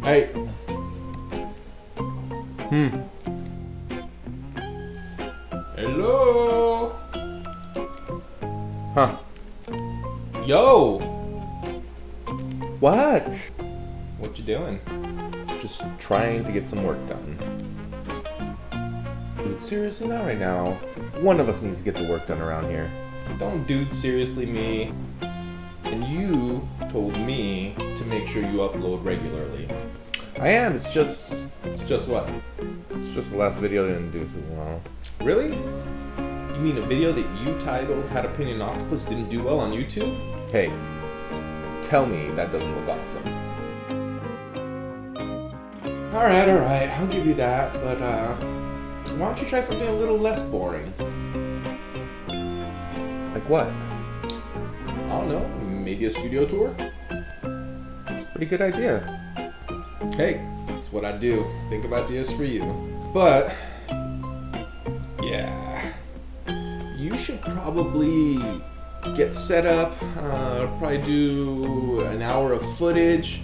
Hey. Hello. Huh. Yo. What? What you doing? Just trying to get some work done. Dude, seriously, not right now. One of us needs to get the work done around here. Don't dude seriously me. And you told me to make sure you upload regularly. I am, it's just what? It's just the last video I didn't do so well. Really? You mean a video that you titled How to Paint an Octopus didn't do well on YouTube? Hey, tell me that doesn't look awesome. Alright, I'll give you that, but why don't you try something a little less boring? Like what? I don't know, maybe a studio tour? It's a pretty good idea. Hey, it's what I do. Think of ideas for you. But, yeah, you should probably get set up, probably do an hour of footage,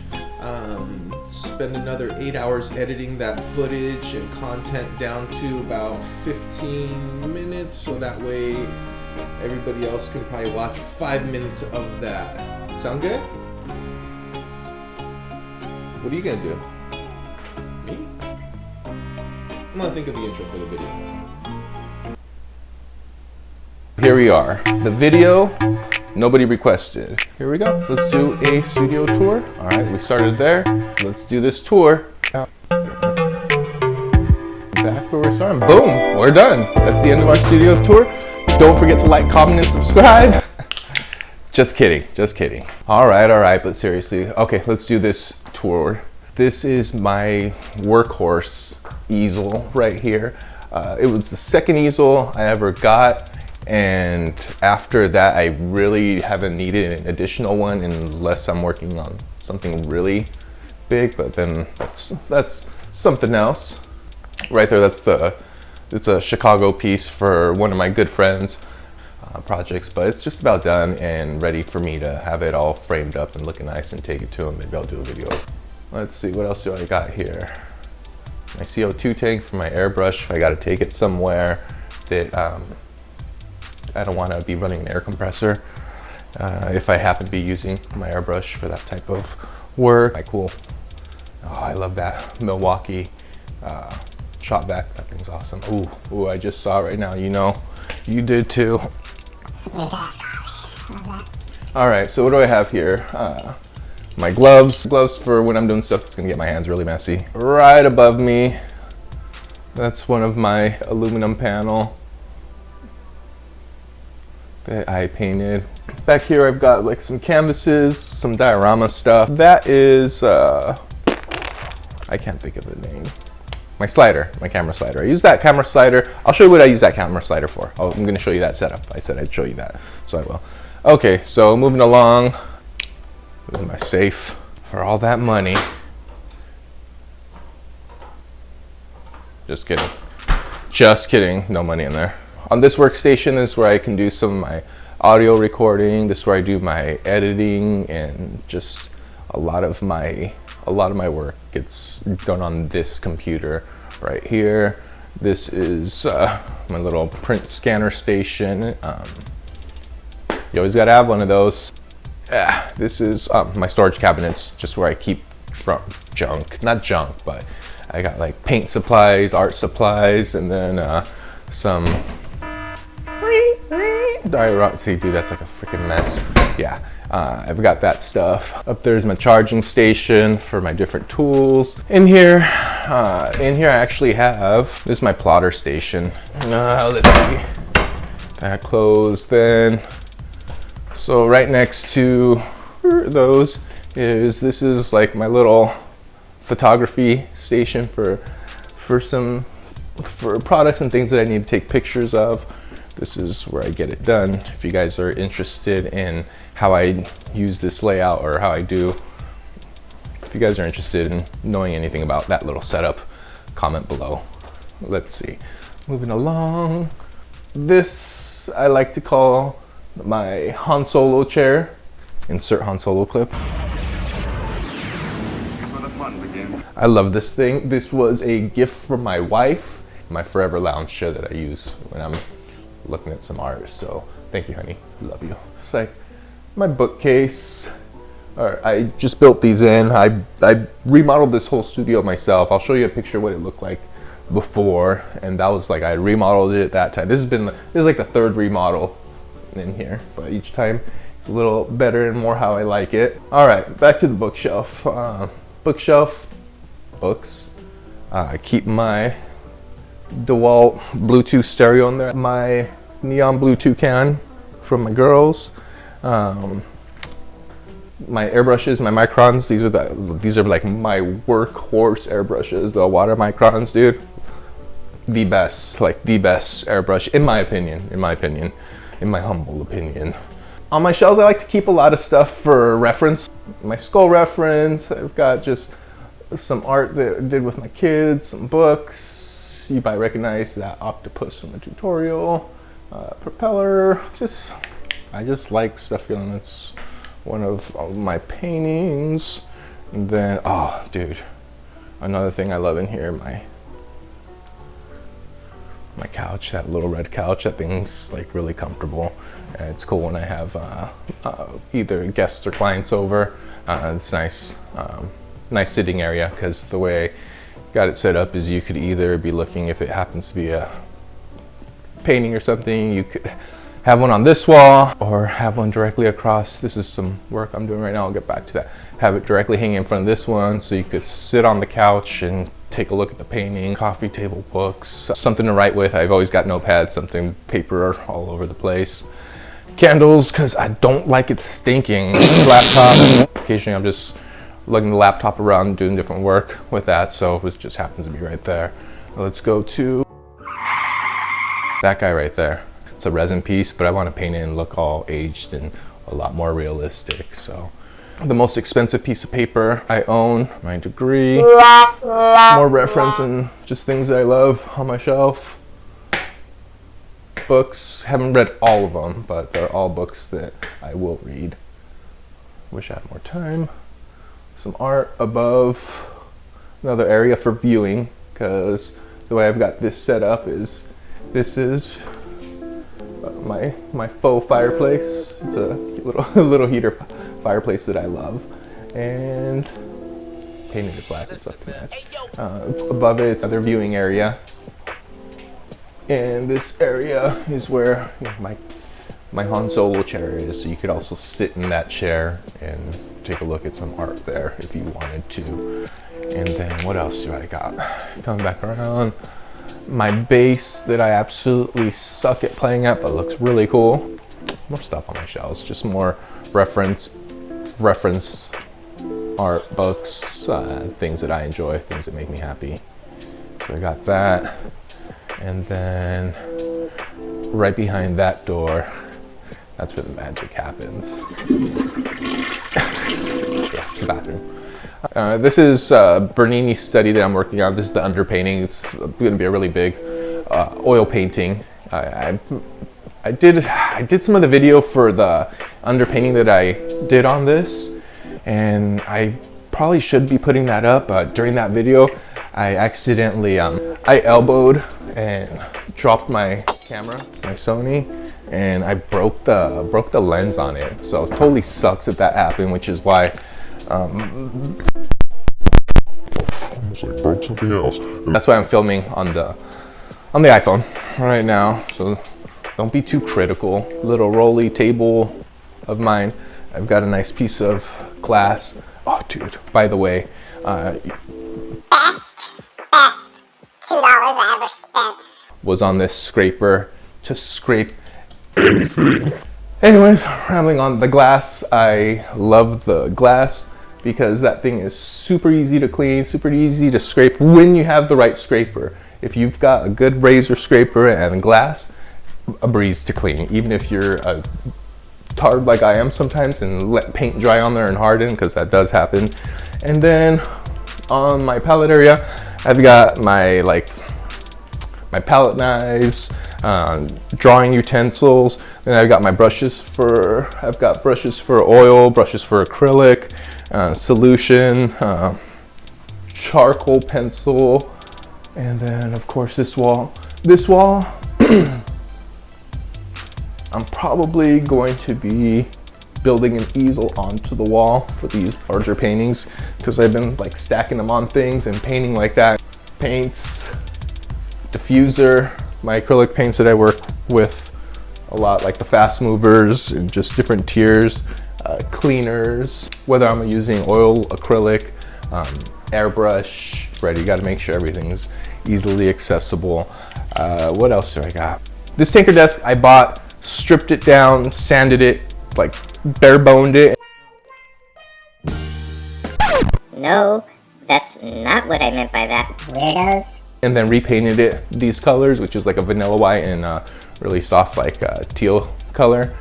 spend another 8 hours editing that footage and content down to about 15 minutes, so that way everybody else can probably watch 5 minutes of that. Sound good? What are you gonna do? Me? I'm gonna think of the intro for the video. Here we are. The video nobody requested. Here we go. Let's do a studio tour. All right, we started there. Let's do this tour. Back where we're starting. Boom, we're done. That's the end of our studio tour. Don't forget to like, comment, and subscribe. Just kidding, just kidding. All right, but seriously. Okay, let's do this tour. This is my workhorse easel right here. It was the second easel I ever got. And after that, I really haven't needed an additional one unless I'm working on something really big, but then that's something else. Right there, it's a Chicago piece for one of my good friends' projects, but it's just about done and ready for me to have it all framed up and looking nice and take it to him. Maybe I'll do a video. Let's see, what else do I got here? My CO2 tank for my airbrush. I gotta take it somewhere that I don't want to be running an air compressor if I happen to be using my airbrush for that type of work. Cool. Oh, I love that Milwaukee shot vac. That thing's awesome. Ooh, I just saw it right now. You know, you did too. All right, so what do I have here? My gloves for when I'm doing stuff that's gonna get my hands really messy. Right above me, that's one of my aluminum panel that I painted. Back here I've got like some canvases, some diorama stuff. That is, I can't think of the name. My slider, my camera slider. I use that camera slider. I'll show you what I use that camera slider for. I'm gonna show you that setup. I said I'd show you that, so I will. Okay, so moving along. This is my safe for all that money. Just kidding. Just kidding, no money in there. On this workstation is where I can do some of my audio recording. This is where I do my editing, and just a lot of my work gets done on this computer right here. This is my little print scanner station. You always gotta have one of those. This is my storage cabinets, just where I keep junk. Not junk, but I got like paint supplies, art supplies, and then some diorama. See, dude, that's like a freaking mess. Yeah, I've got that stuff. Up there's my charging station for my different tools. In here I actually have, this is my plotter station. Let's see, that closed then. So right next to those this is like my little photography station for products and things that I need to take pictures of. This is where I get it done. If you guys are interested in how I use this layout, or how I do, if you guys are interested in knowing anything about that little setup, comment below. Let's see, moving along. This I like to call my Han Solo chair. Insert Han Solo clip. I love this thing. This was a gift from my wife. My forever lounge chair that I use when I'm looking at some art. So thank you, honey. Love you. It's like my bookcase. I just built these in. I remodeled this whole studio myself. I'll show you a picture of what it looked like before, and that was like I remodeled it at that time. This is like the third remodel in here, but each time it's a little better and more how I like it. All right, back to the bookshelf. Bookshelf, books. I keep my DeWalt Bluetooth stereo in there. My neon blue toucan from my girls. My airbrushes, my microns. These are like my workhorse airbrushes. The water microns, dude. The best, like the best airbrush in my opinion. In my humble opinion. On my shelves, I like to keep a lot of stuff for reference. My skull reference. I've got just some art that I did with my kids, some books. You might recognize that octopus from the tutorial. Propeller. I just like stuff feeling it's one of my paintings. And then, oh dude, another thing I love in here, my couch, that little red couch. That thing's like really comfortable. And it's cool when I have either guests or clients over. It's nice, nice sitting area, because the way I got it set up is you could either be looking, if it happens to be a painting or something, you could have one on this wall or have one directly across. This is some work I'm doing right now. I'll get back to that. Have it directly hanging in front of this one, so you could sit on the couch and take a look at the painting. Coffee table, books, something to write with. I've always got notepads, something, paper all over the place. Candles, because I don't like it stinking. Laptop. Occasionally I'm just lugging the laptop around doing different work with that, so it just happens to be right there. Let's go to that guy right there. It's a resin piece, but I want to paint it and look all aged and a lot more realistic. So the most expensive piece of paper I own, my degree, more reference and just things that I love on my shelf. Books, haven't read all of them, but they're all books that I will read. Wish I had more time. Some art above, another area for viewing, because the way I've got this set up is, this is my faux fireplace. It's a little heater fireplace that I love, and painted it black and stuff to match. Above it, it's another viewing area, and this area is where my Han Solo chair is. So you could also sit in that chair and take a look at some art there if you wanted to. And then what else do I got? Coming back around. My bass that I absolutely suck at playing at, but looks really cool. More stuff on my shelves, just more reference art, books, things that I enjoy, things that make me happy. So I got that, and then right behind that door, that's where the magic happens. Yeah, it's the bathroom. This is Bernini's study that I'm working on. This is the underpainting. It's going to be a really big oil painting. I did some of the video for the underpainting that I did on this, and I probably should be putting that up. But during that video, I accidentally I elbowed and dropped my camera, my Sony, and I broke the lens on it. So it totally sucks that happened, which is why. Broke something else. That's why I'm filming on the iPhone right now. So don't be too critical. Little rolly table of mine. I've got a nice piece of glass. Oh, dude! By the way, best $2 I ever spent was on this scraper to scrape anything. Anyways, rambling on. The glass. I love the glass because that thing is super easy to clean, super easy to scrape when you have the right scraper. If you've got a good razor scraper and glass, a breeze to clean. Even if you're a tard like I am sometimes and let paint dry on there and harden, because that does happen. And then on my palette area, I've got my palette knives, drawing utensils. And I've got my brushes for, I've got brushes for oil, brushes for acrylic, solution, charcoal pencil, and then of course this wall. This wall, I'm probably going to be building an easel onto the wall for these larger paintings because I've been like stacking them on things and painting like that. Paints, diffuser, my acrylic paints that I work with a lot, like the fast movers and just different tiers, cleaners, whether I'm using oil, acrylic, airbrush, right? You got to make sure everything's easily accessible. What else do I got? This Tinker desk I bought, stripped it down, sanded it, like bare boned it. No, that's not what I meant by that, weirdos. And then repainted it these colors, which is like a vanilla white and really soft like teal color.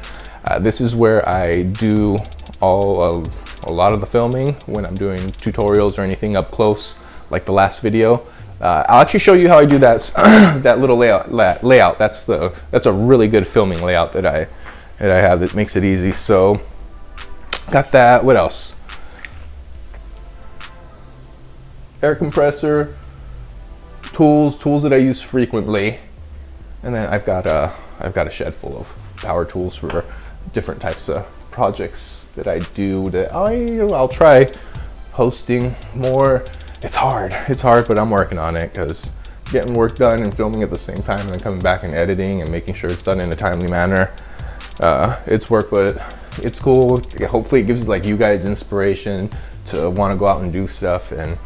This is where I do a lot of the filming when I'm doing tutorials or anything up close, like the last video. I'll actually show you how I do that that little layout. That's a really good filming layout that I have that makes it easy. So got that. What else? Air compressor, tools that I use frequently, and then I've got a shed full of power tools for different types of projects that I do. That I'll try posting more. It's hard, but I'm working on it because getting work done and filming at the same time and then coming back and editing and making sure it's done in a timely manner. It's work, but it's cool. Hopefully it gives like you guys inspiration to want to go out and do stuff, and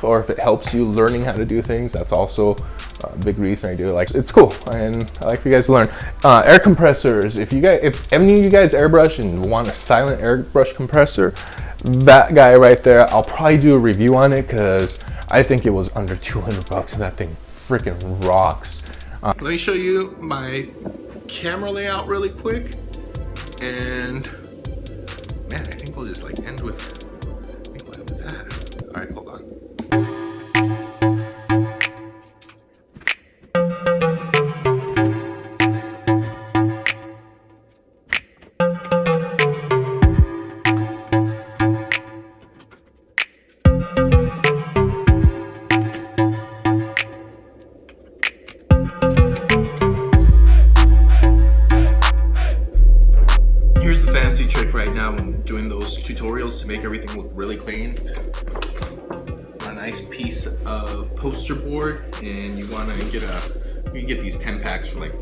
or if it helps you learning how to do things, that's also a big reason I do it. Like, it's cool, and I like for you guys to learn. Air compressors, if any of you guys airbrush and want a silent airbrush compressor, that guy right there, I'll probably do a review on it because I think it was under 200 bucks and that thing freaking rocks. Let me show you my camera layout really quick, and man, I think we'll just like end with that. All right, hold on. Here's the fancy trick right now when doing those tutorials to make everything look really clean. A nice piece of poster board, and you want to get you can get these 10 packs for like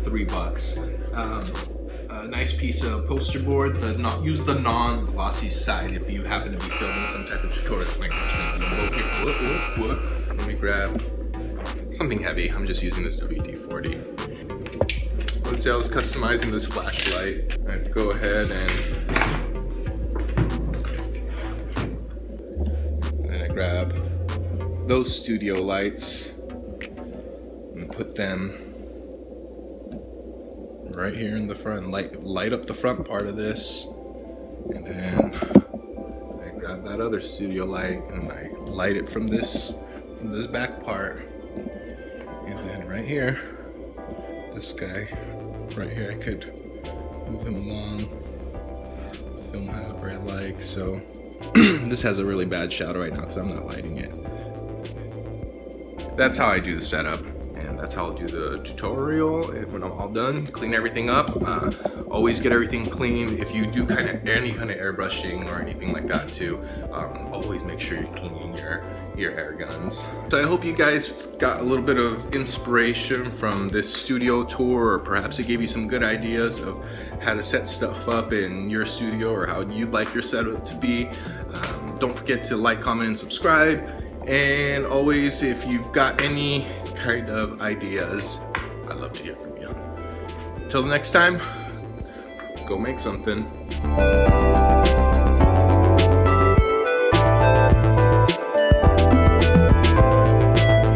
$3. A nice piece of poster board. Use the non-glossy side if you happen to be filming some type of tutorial. Like, let me grab something heavy. I'm just using this WD-40. Let's say I was customizing this flashlight. I'd go ahead and I grab those studio lights and put them right here in the front. Light up the front part of this, and then I grab that other studio light and I light it from this back part, and then right here, this guy right here, I could move him along, film however I like. So this has a really bad shadow right now because I'm not lighting it. That's how I do the setup, and that's how I'll do the tutorial when I'm all done. Clean everything up. Always get everything clean. If you do any kind of airbrushing or anything like that too, always make sure you're cleaning your air guns. So I hope you guys got a little bit of inspiration from this studio tour, or perhaps it gave you some good ideas of how to set stuff up in your studio or how you'd like your setup to be. Don't forget to like, comment, and subscribe. And always, if you've got any kind of ideas, I'd love to hear from you. Till the next time, go make something.